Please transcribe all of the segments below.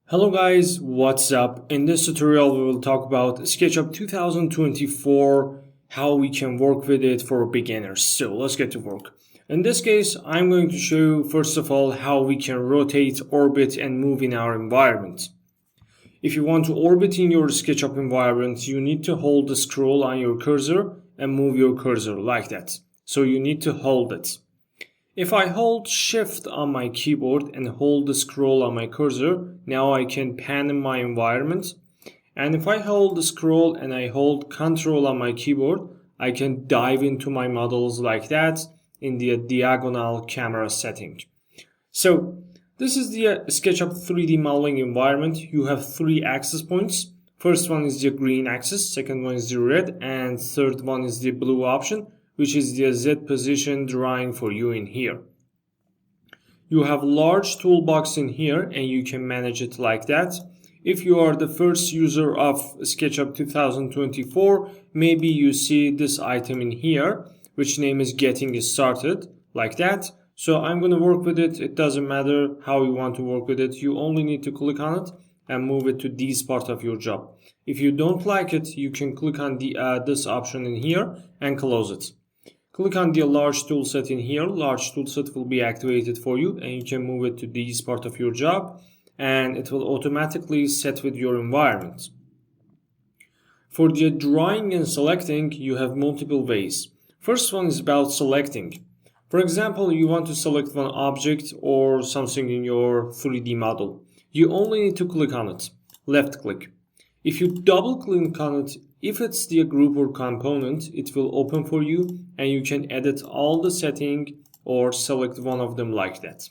Hello guys, what's up? In this tutorial we will talk about SketchUp 2024, how we can work with it for beginners. So let's get to work. In this case, I'm going to show you first of all how we can rotate, orbit and move in our environment. If you want to orbit in your SketchUp environment, you need to hold the scroll on your cursor and move your cursor like that. So you need to hold it. If I hold Shift on my keyboard and hold the scroll on my cursor, now I can pan in my environment. And if I hold the scroll and I hold Control on my keyboard, I can dive into my models like that in the diagonal camera setting. So this is the SketchUp 3D modeling environment. You have three access points. First one is the green axis, second one is the red, and third one is the blue option, which is the Z position drawing for you in here. You have large toolbox in here and you can manage it like that. If you are the first user of SketchUp 2024, maybe you see this item in here, which name is Getting Started, like that. So I'm going to work with it. It doesn't matter how you want to work with it. You only need to click on it and move it to this part of your job. If you don't like it, you can click on this option in here and close it. Click on the large tool set in here. Large tool set will be activated for you and you can move it to this part of your job and it will automatically set with your environment. For the drawing and selecting, you have multiple ways. First one is about selecting. For example, you want to select one object or something in your 3D model. You only need to click on it. Left click. If you double click on it, if it's the group or component, it will open for you and you can edit all the setting or select one of them like that.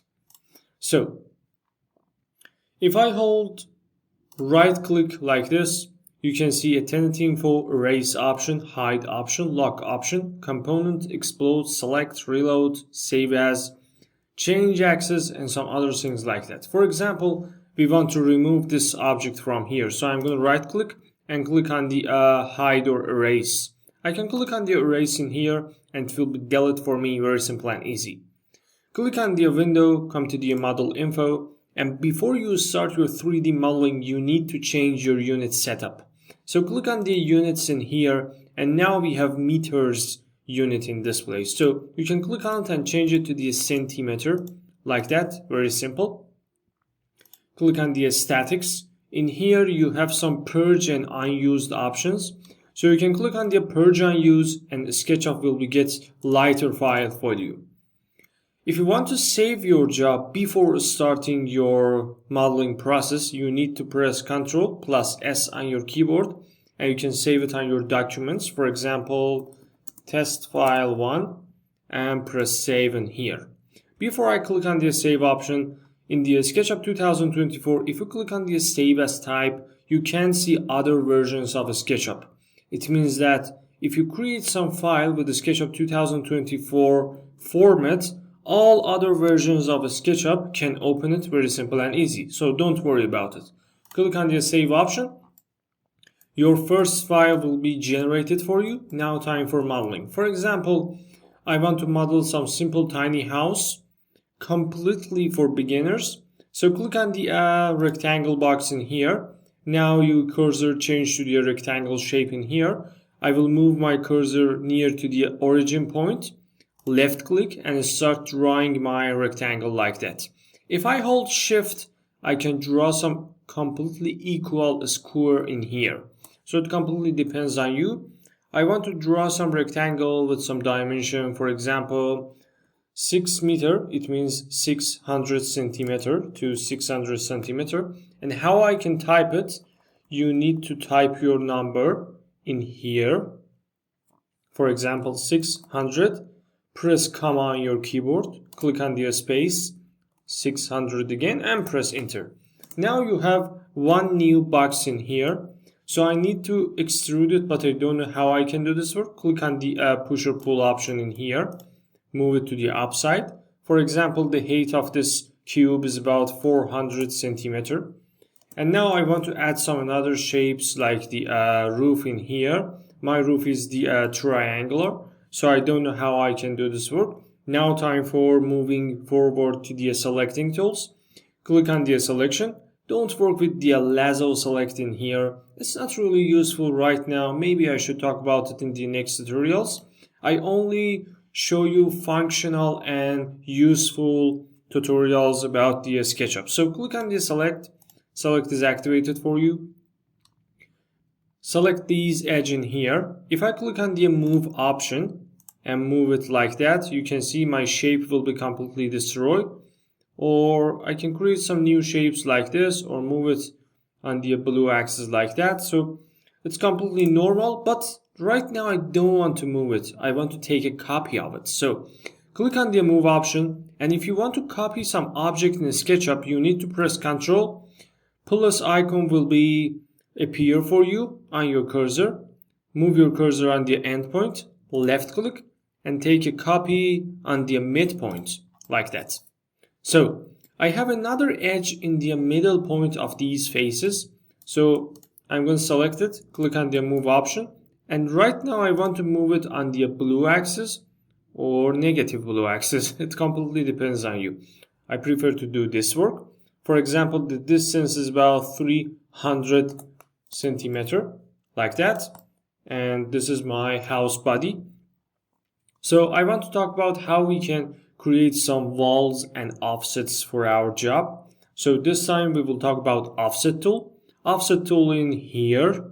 So if I hold right click like this, you can see a tenant info, erase option, hide option, lock option, component, explode, select, reload, save as, change access and some other things like that. For example, we want to remove this object from here. So I'm going to right click and click on the hide or erase. I can click on the erase in here and it will be delete for me, very simple and easy. Click on the window, come to the model info, and before you start your 3D modeling, you need to change your unit setup. So click on the units in here and now we have meters unit in this place. So you can click on it and change it to the centimeter like that, very simple. Click on the statics. In here you have some purge and unused options. So you can click on the purge unused and SketchUp will get lighter file for you. If you want to save your job before starting your modeling process, you need to press Ctrl plus S on your keyboard and you can save it on your documents. For example, test file 1 and press save in here. Before I click on the save option, in the SketchUp 2024, if you click on the Save As type, you can see other versions of SketchUp. It means that if you create some file with the SketchUp 2024 format, all other versions of SketchUp can open it, very simple and easy. So don't worry about it. Click on the Save option. Your first file will be generated for you. Now time for modeling. For example, I want to model some simple tiny house, completely for beginners. So click on the rectangle box in here. Now your cursor change to the rectangle shape in here. I will move my cursor near to the origin point, left click and start drawing my rectangle like that. If I hold Shift, I can draw some completely equal square in here. So it completely depends on you. I want to draw some rectangle with some dimension, for example, 6 meter, it means 600 centimeter to 600 centimeter. And how I can type it, you need to type your number in here. For example, 600, press comma on your keyboard, click on the space, 600 again and press enter. Now you have one new box in here. So I need to extrude it, but I don't know how I can do this work. Click on the push or pull option in here. Move it to the upside. For example, the height of this cube is about 400 centimeter. And now I want to add some other shapes like the roof in here. My roof is the triangular, so I don't know how I can do this work. Now time for moving forward to the selecting tools. Click on the selection. Don't work with the lasso select in here. It's not really useful right now. Maybe I should talk about it in the next tutorials. I only show you functional and useful tutorials about the SketchUp. So click on the select. Select is activated for you. Select these edge in here. If I click on the move option and move it like that, you can see my shape will be completely destroyed. Or I can create some new shapes like this, or move it on the blue axis like that. So it's completely normal, but right now I don't want to move it. I want to take a copy of it. So click on the move option, and if you want to copy some object in SketchUp, you need to press Ctrl. Plus icon will appear for you on your cursor. Move your cursor on the endpoint, left click, and take a copy on the midpoint like that. So I have another edge in the middle point of these faces. So I'm going to select it, click on the move option, and right now I want to move it on the blue axis or negative blue axis. It completely depends on you. I prefer to do this work. For example, the distance is about 300 centimeter like that, and this is my house body. So I want to talk about how we can create some walls and offsets for our job. So this time we will talk about offset tool. Offset tool in here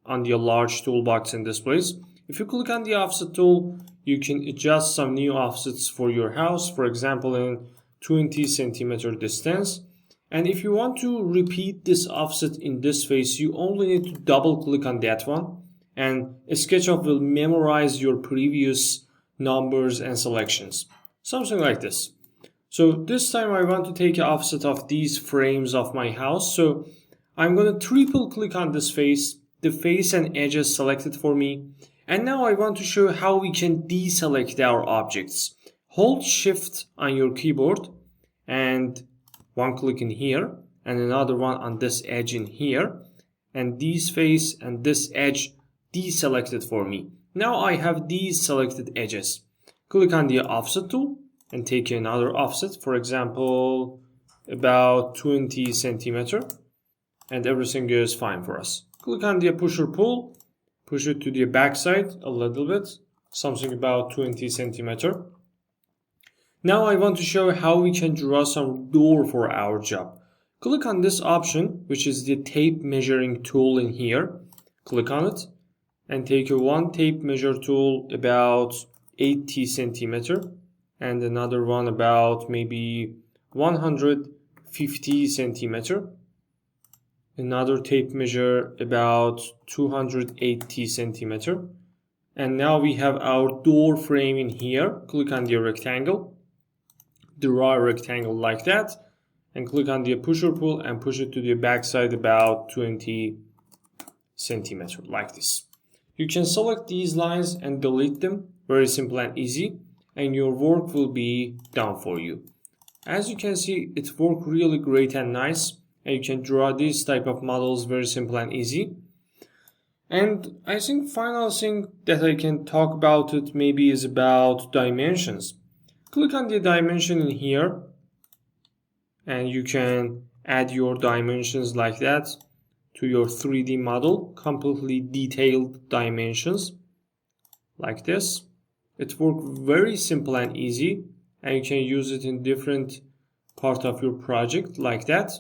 on the large toolbox in this place. If you click on the offset tool, you can adjust some new offsets for your house, for example in 20 centimeter distance. And if you want to repeat this offset in this face, you only need to double click on that one, and SketchUp will memorize your previous numbers and selections. Something like this. So this time I want to take an offset of these frames of my house. So I'm going to triple click on this face. The face and edges selected for me. And now I want to show how we can deselect our objects. Hold Shift on your keyboard and one click in here and another one on this edge in here. And these face and this edge deselected for me. Now I have these selected edges. Click on the offset tool and take another offset, for example, about 20 centimeter, and everything is fine for us. Click on the push or pull, push it to the back side a little bit, something about 20 centimeter. Now I want to show how we can draw some door for our job. Click on this option, which is the tape measuring tool in here. Click on it and take one tape measure tool about 80 centimeter and another one about maybe 150 centimeter. Another tape measure about 280 centimeter. And now we have our door frame in here. Click on the rectangle, draw a rectangle like that, and click on the push or pull and push it to the back side about 20 centimeter like this. You can select these lines and delete them, very simple and easy, and your work will be done for you. As you can see, it worked really great and nice, and you can draw these type of models very simple and easy. And I think final thing that I can talk about it maybe is about dimensions. Click on the dimension in here, and you can add your dimensions like that to your 3D model, completely detailed dimensions like this. It works very simple and easy, and you can use it in different part of your project like that.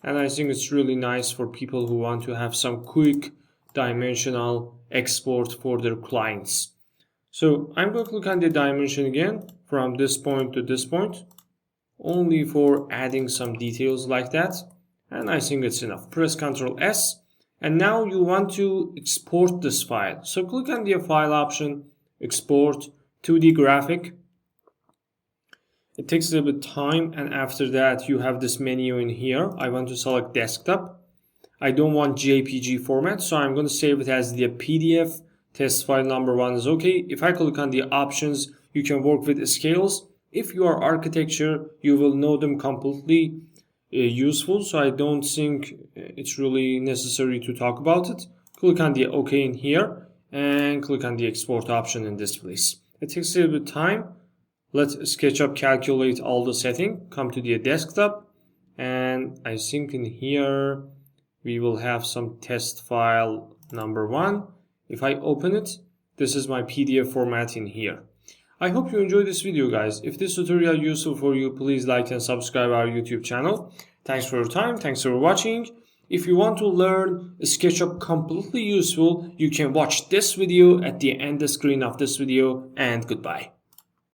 And I think it's really nice for people who want to have some quick dimensional export for their clients. So I'm going to click on the dimension again from this point to this point, only for adding some details like that. And I think it's enough. Press Ctrl S. And now you want to export this file. So click on the file option, export 2D graphic. It takes a little bit of time, and after that you have this menu in here. I want to select desktop. I don't want JPG format, so I'm going to save it as the PDF. Test file number 1 is okay. If I click on the options, you can work with scales. If you are architecture, you will know them completely useful, so I don't think it's really necessary to talk about it. Click on the OK in here and click on the export option in this place. It takes a little bit of time. Let SketchUp calculate all the setting. Come to the desktop and And I think in here we will have some test file number 1. If I open it, this is my PDF format in here. I hope you enjoyed this video, guys. If this tutorial is useful for you, please like and subscribe our YouTube channel. Thanks for your time. Thanks for watching. If you want to learn SketchUp completely useful, you can watch this video at the end screen of this video, and goodbye.